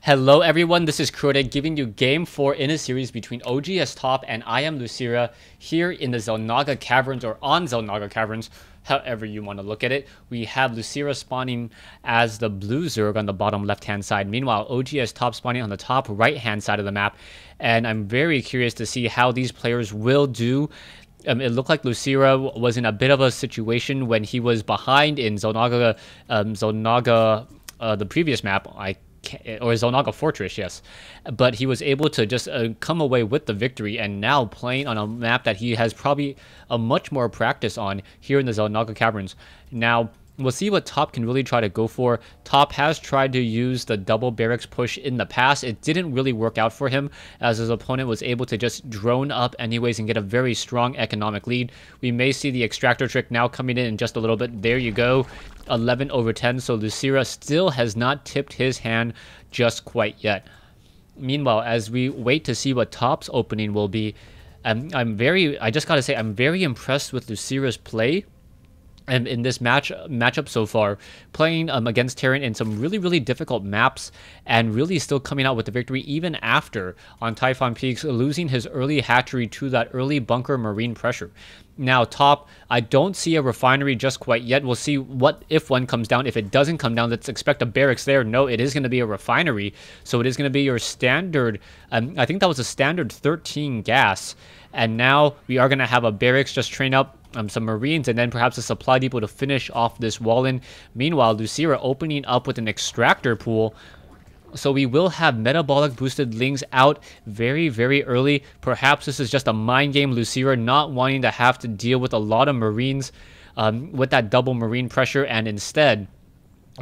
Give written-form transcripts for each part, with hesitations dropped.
Hello everyone, this is Crota giving you Game 4 in a series between oGs Top and I am Losira here in the Xel'Naga Caverns, or on Xel'Naga Caverns, however you want to look at it. We have Losira spawning as the blue Zerg on the bottom left-hand side. Meanwhile, oGs Top spawning on the top right-hand side of the map. And I'm very curious to see how these players will do. It looked like Losira was in a bit of a situation when he was behind in Xel'Naga, the previous map, or Xel'Naga Fortress, yes. But he was able to just come away with the victory, and now playing on a map that he has probably a much more practice on here in the Xel'Naga Caverns. Now, we'll see what Top can really try to go for. Top has tried to use the double barracks push in the past. It didn't really work out for him, as his opponent was able to just drone up anyways and get a very strong economic lead. We may see the extractor trick now coming in just a little bit. There you go. 11/10, so Losira still has not tipped his hand just quite yet. Meanwhile, as we wait to see what Top's opening will be, I just gotta say, I'm very impressed with Losira's play. And in this matchup so far, playing against Terran in some really difficult maps, and really still coming out with the victory even after on Typhon Peaks losing his early hatchery to that early bunker marine pressure. Now Top, I don't see a refinery just quite yet. We'll see what if one comes down. If it doesn't come down, let's expect a barracks there. No, it is going to be a refinery, so it is going to be your standard. I think that was a standard 13 gas, and now we are going to have a barracks just train up some marines, and then perhaps a supply depot to finish off this wall in. Meanwhile, Losira opening up with an extractor pool. So we will have metabolic boosted lings out very early. Perhaps this is just a mind game. Losira not wanting to have to deal with a lot of marines with that double marine pressure, and instead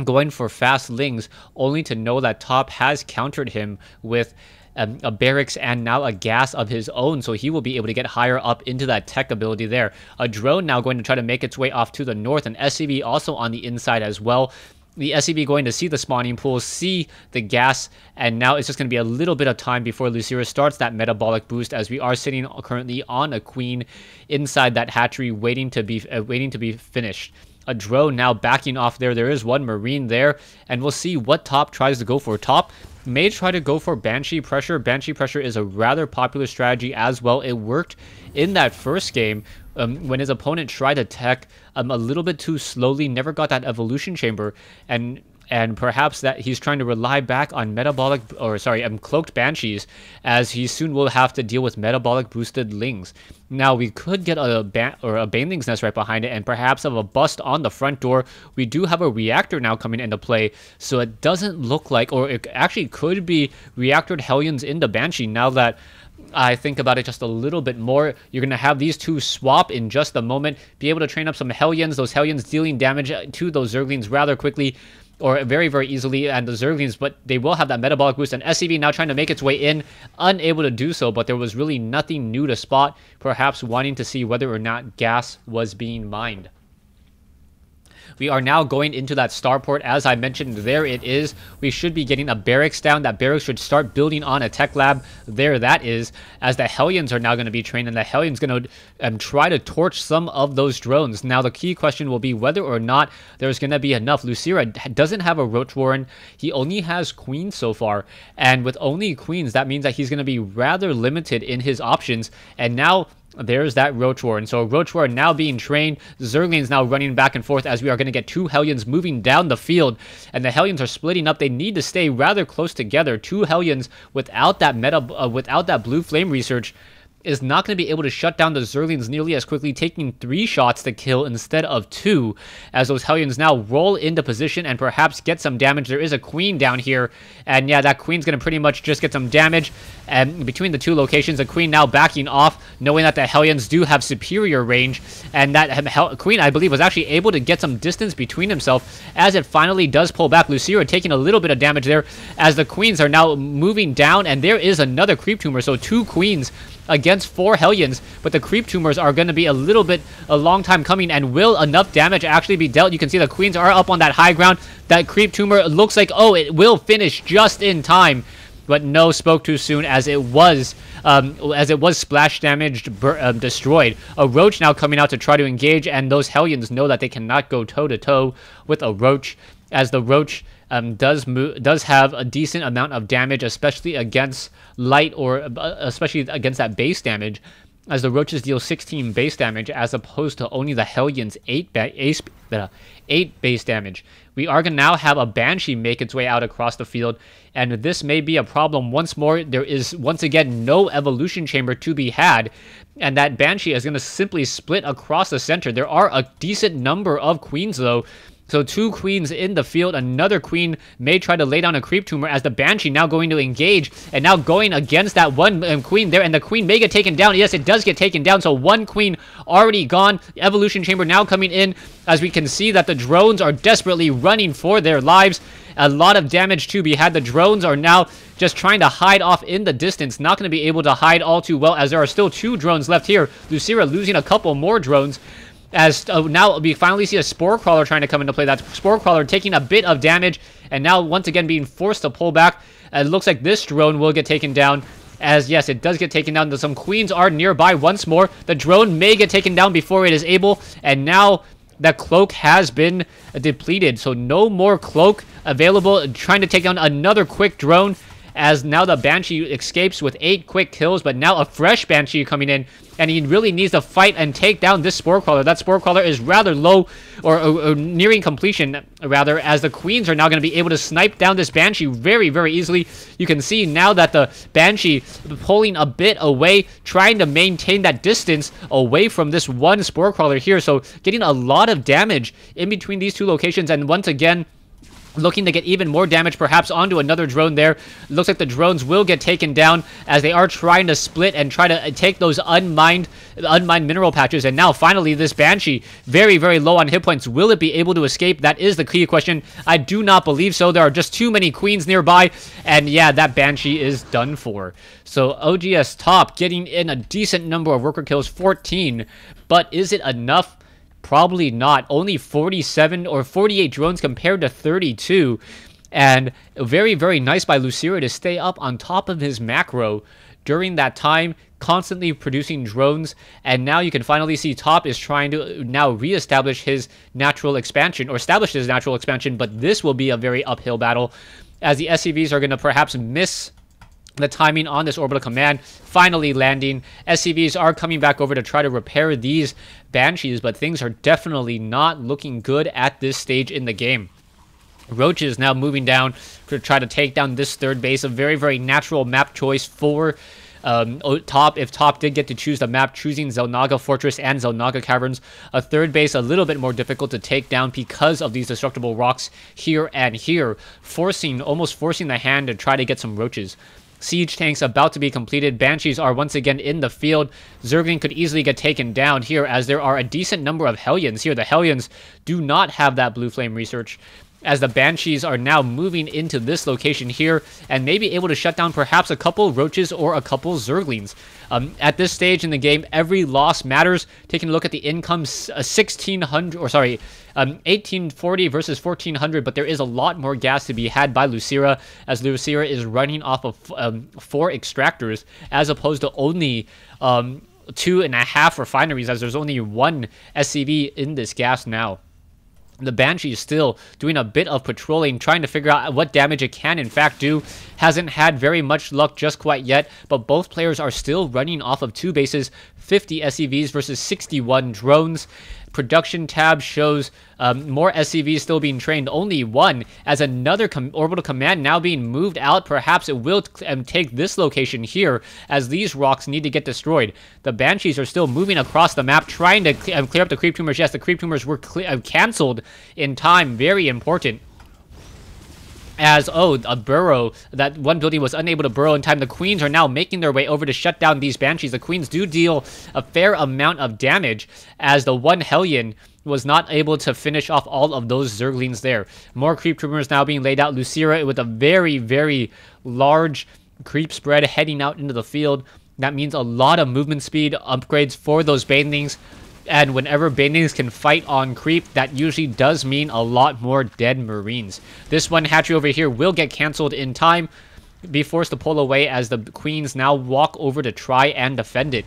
going for fast lings, only to know that Top has countered him with a barracks and now a gas of his own, so he will be able to get higher up into that tech ability there. A drone now going to try to make its way off to the north, and SCB also on the inside as well. The SCB going to see the spawning pool, see the gas, and now it's just going to be a little bit of time before Losira starts that metabolic boost, as we are sitting currently on a queen inside that hatchery waiting to be finished. A drone now backing off there. There is one marine there, and we'll see what Top tries to go for. Top may try to go for Banshee Pressure. Banshee Pressure is a rather popular strategy as well. It worked in that first game when his opponent tried to tech a little bit too slowly, never got that evolution chamber, and perhaps that he's trying to rely back on cloaked banshees, as he soon will have to deal with metabolic boosted lings. Now we could get a baneling's nest right behind it, and perhaps have a bust on the front door. We do have a reactor now coming into play, so it doesn't look like, or it actually could be reactored Hellions into Banshee. Now that I think about it just a little bit more, you're going to have these two swap in just a moment, be able to train up some Hellions, those Hellions dealing damage to those Zerglings rather quickly, or very easily, and the Zerglings, but they will have that metabolic boost. And SCB now trying to make its way in, unable to do so, but there was really nothing new to spot, perhaps wanting to see whether or not gas was being mined. We are now going into that starport. As I mentioned, there it is. We should be getting a barracks down. That barracks should start building on a tech lab. There that is, as the Hellions are now going to be trained, and the Hellions going to try to torch some of those drones. Now the key question will be whether or not there's going to be enough. Losira doesn't have a Roach Warren. He only has queens so far, and with only queens, that means that he's going to be rather limited in his options. And now there's that Roach Warren. So Roach Warren now being trained. Zerglings now running back and forth, as we are going to get two Hellions moving down the field. And the Hellions are splitting up. They need to stay rather close together. Two Hellions without that without that blue flame research is not going to be able to shut down the Zerglings nearly as quickly, taking 3 shots to kill instead of 2, as those Hellions now roll into position and perhaps get some damage. There is a queen down here, and yeah, that queen's going to pretty much just get some damage. And between the two locations, the queen now backing off, knowing that the Hellions do have superior range, and that queen, I believe, was actually able to get some distance between himself as it finally does pull back. Losira taking a little bit of damage there, as the queens are now moving down, and there is another creep tumor, so 2 queens against 4 Hellions, but the creep tumors are going to be a long time coming, and will enough damage actually be dealt? You can see the queens are up on that high ground. That creep tumor looks like, oh, it will finish just in time, but no, spoke too soon, as it was splash damaged, destroyed. A Roach now coming out to try to engage, and those Hellions know that they cannot go toe to toe with a Roach, as the Roach does have a decent amount of damage, especially against light or especially against that base damage, as the Roaches deal 16 base damage as opposed to only the Hellions 8 base damage. We are going to now have a Banshee make its way out across the field, and this may be a problem once more. There is once again no evolution chamber to be had, and that Banshee is going to simply split across the center. There are a decent number of queens though. So 2 queens in the field. Another queen may try to lay down a creep tumor as the Banshee now going to engage and now going against that one queen there, and the queen may get taken down. Yes, it does get taken down. So 1 queen already gone. Evolution chamber now coming in as we can see that the drones are desperately running for their lives. A lot of damage to be had. The drones are now just trying to hide off in the distance. Not going to be able to hide all too well as there are still 2 drones left here. Losira losing a couple more drones. As now we finally see a Spore Crawler trying to come into play. That Spore Crawler taking a bit of damage and now once again being forced to pull back. It looks like this drone will get taken down. As yes, it does get taken down. Some queens are nearby once more. The drone may get taken down before it is able. And now that cloak has been depleted. So no more cloak available. Trying to take down another quick drone. As now the Banshee escapes with 8 quick kills, but now a fresh Banshee coming in, and he really needs to fight and take down this Spore Crawler. That Spore Crawler is rather low, or nearing completion, rather, as the queens are now going to be able to snipe down this Banshee very, very easily. You can see now that the Banshee pulling a bit away, trying to maintain that distance away from this one Spore Crawler here, so getting a lot of damage in between these 2 locations, and once again, looking to get even more damage, perhaps onto another drone there. Looks like the drones will get taken down as they are trying to split and try to take those unmined mineral patches. And now, finally, this Banshee, very, very low on hit points. Will it be able to escape? That is the key question. I do not believe so. There are just too many queens nearby. And yeah, that Banshee is done for. So OGS top getting in a decent number of worker kills, 14. But is it enough? Probably not. Only 47 or 48 drones compared to 32. And very, very nice by Losira to stay up on top of his macro during that time, constantly producing drones. And now you can finally see Top is trying to now reestablish his natural expansion, or establish his natural expansion, but this will be a very uphill battle as the SCVs are going to perhaps miss the timing on this orbital command. Finally landing. SCVs are coming back over to try to repair these Banshees, but things are definitely not looking good at this stage in the game. Roaches now moving down to try to take down this 3rd base. A very, very natural map choice for Top. If Top did get to choose the map, choosing Xel'Naga Fortress and Xel'Naga Caverns. A 3rd base a little bit more difficult to take down because of these destructible rocks here and here, almost forcing the hand to try to get some Roaches. Siege tanks about to be completed. Banshees are once again in the field. Zergling could easily get taken down here as there are a decent number of Hellions here. The Hellions do not have that blue flame research, as the Banshees are now moving into this location here and may be able to shut down perhaps a couple Roaches or a couple Zerglings. At this stage in the game, every loss matters. Taking a look at the income, 1840 versus 1400, but there is a lot more gas to be had by Losira, as Losira is running off of 4 extractors as opposed to only 2.5 refineries, as there's only 1 SCV in this gas now. The Banshee is still doing a bit of patrolling, trying to figure out what damage it can in fact do. Hasn't had very much luck just quite yet, but both players are still running off of 2 bases, 50 SCVs versus 61 drones. Production tab shows more SCVs still being trained, only 1, as another orbital command now being moved out. Perhaps it will take this location here, as these rocks need to get destroyed. The Banshees are still moving across the map, trying to clear up the creep tumors. Yes, the creep tumors were cancelled in time, very important. As, a burrow, that one building was unable to burrow in time. The queens are now making their way over to shut down these Banshees. The queens do deal a fair amount of damage, as the one Hellion was not able to finish off all of those Zerglings there. More creep tumors now being laid out. Losira with a very, very large creep spread heading out into the field. That means a lot of movement speed upgrades for those Banelings. And whenever Banelings can fight on creep, that usually does mean a lot more dead Marines. This one hatchery over here will get cancelled in time, be forced to pull away as the queens now walk over to try and defend it.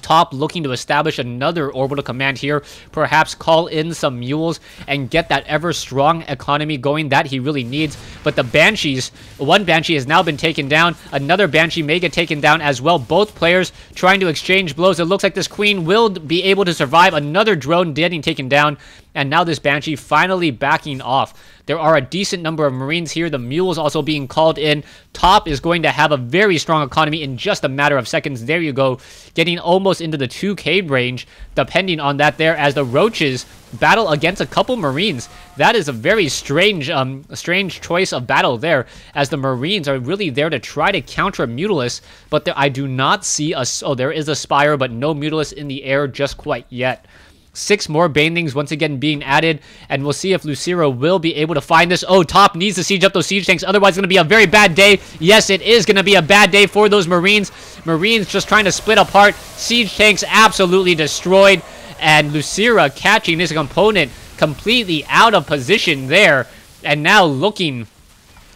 Top looking to establish another orbital command here, perhaps call in some mules and get that ever strong economy going that he really needs. But the Banshees, one Banshee has now been taken down, another Banshee may get taken down as well. Both players trying to exchange blows. It looks like this Queen will be able to survive, another drone getting taken down, and now this Banshee finally backing off. There are a decent number of Marines here. The mules also being called in. Top is going to have a very strong economy in just a matter of seconds. There you go. Getting almost into the 2K range, depending on that there, as the Roaches battle against a couple Marines. That is a very strange choice of battle there, as the Marines are really there to try to counter a Mutalisk, but I do not see a... Oh, there is a Spire, but no Mutalisk in the air just quite yet. 6 more Banelings once again being added, and we'll see if Losira will be able to find this. Oh, Top needs to siege up those siege tanks, otherwise it's going to be a very bad day. Yes, it is going to be a bad day for those Marines. Marines just trying to split apart. Siege tanks absolutely destroyed, and Losira catching his opponent completely out of position there, and now looking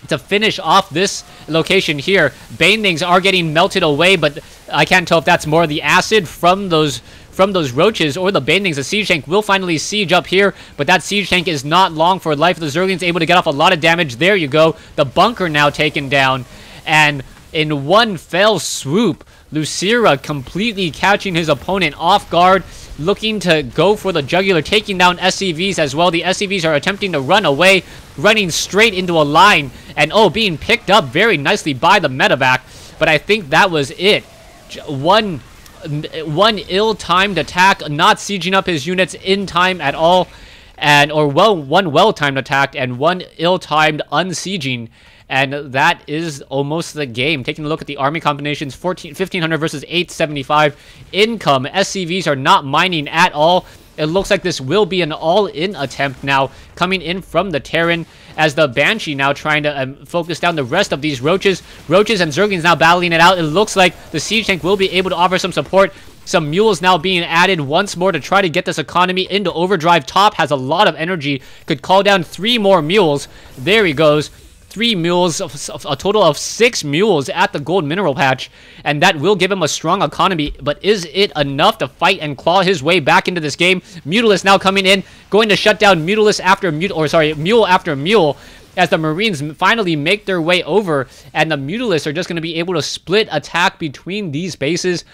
to finish off this location here. Banelings are getting melted away, but I can't tell if that's more the acid from those Roaches or the Banelings. The siege tank will finally siege up here, but that siege tank is not long for life. The Zerglings able to get off a lot of damage. There you go. The bunker now taken down, and in one fell swoop, Losira completely catching his opponent off guard, looking to go for the jugular, taking down SCVs as well. The SCVs are attempting to run away, running straight into a line, and oh, being picked up very nicely by the medevac. But I think that was it. One ill-timed attack, not sieging up his units in time at all, one well-timed attack and one ill-timed unsieging, and that is almost the game. Taking a look at the army combinations, 1500 versus 875 income. SCVs are not mining at all. It looks like this will be an all-in attempt now coming in from the Terran, as the Banshee now trying to focus down the rest of these Roaches. Roaches and Zerglings now battling it out. It looks like the siege tank will be able to offer some support. Some mules now being added once more to try to get this economy into overdrive. Top has a lot of energy, could call down 3 more mules. There he goes. 3 mules, a total of 6 mules at the gold mineral patch, and that will give him a strong economy. But is it enough to fight and claw his way back into this game? Mutalisk now coming in, going to shut down Mutalisk after mule after mule, as the Marines finally make their way over, and the Mutalisks are just going to be able to split attack between these bases.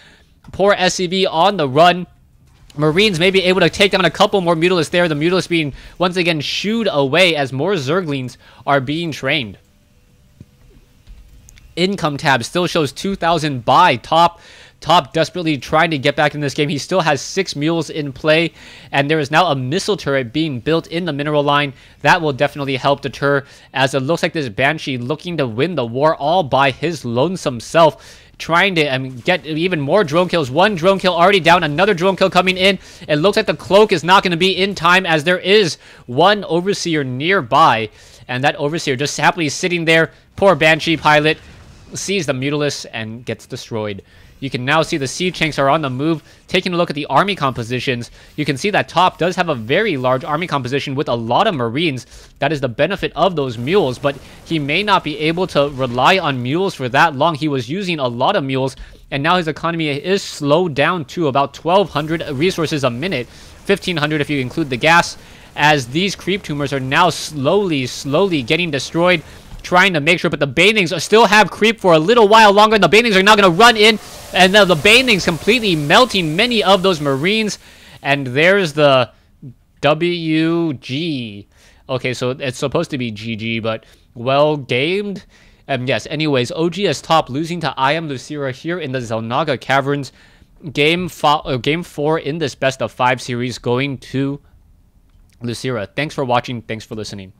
Poor SCV on the run. Marines may be able to take down a couple more Mutalisks there. The Mutalisks being once again shooed away as more Zerglings are being trained. Income tab still shows 2,000 by Top. Top desperately trying to get back in this game. He still has 6 mules in play, and there is now a missile turret being built in the mineral line. That will definitely help deter, as it looks like this Banshee looking to win the war all by his lonesome self, trying to get even more drone kills. 1 drone kill already down, another drone kill coming in. It looks like the cloak is not going to be in time, as there is 1 Overseer nearby, and that Overseer just happily sitting there. Poor Banshee pilot sees the Mutalisk and gets destroyed. You can now see the siege tanks are on the move. Taking a look at the army compositions, you can see that Top does have a very large army composition with a lot of Marines. That is the benefit of those mules, but he may not be able to rely on mules for that long. He was using a lot of mules, and now his economy is slowed down to about 1,200 resources a minute, 1,500 if you include the gas, as these creep tumors are now slowly getting destroyed, trying to make sure. But the Banelings still have creep for a little while longer, and the Banelings are now going to run in, and now the Banelings completely melting many of those Marines, and there's the WG. Okay, so it's supposed to be GG, but well gamed. Yes, anyways, oGs Top losing to I Am Losira here in the Xel'Naga Caverns. Game 4 in this best of 5 series, going to Losira. Thanks for watching. Thanks for listening.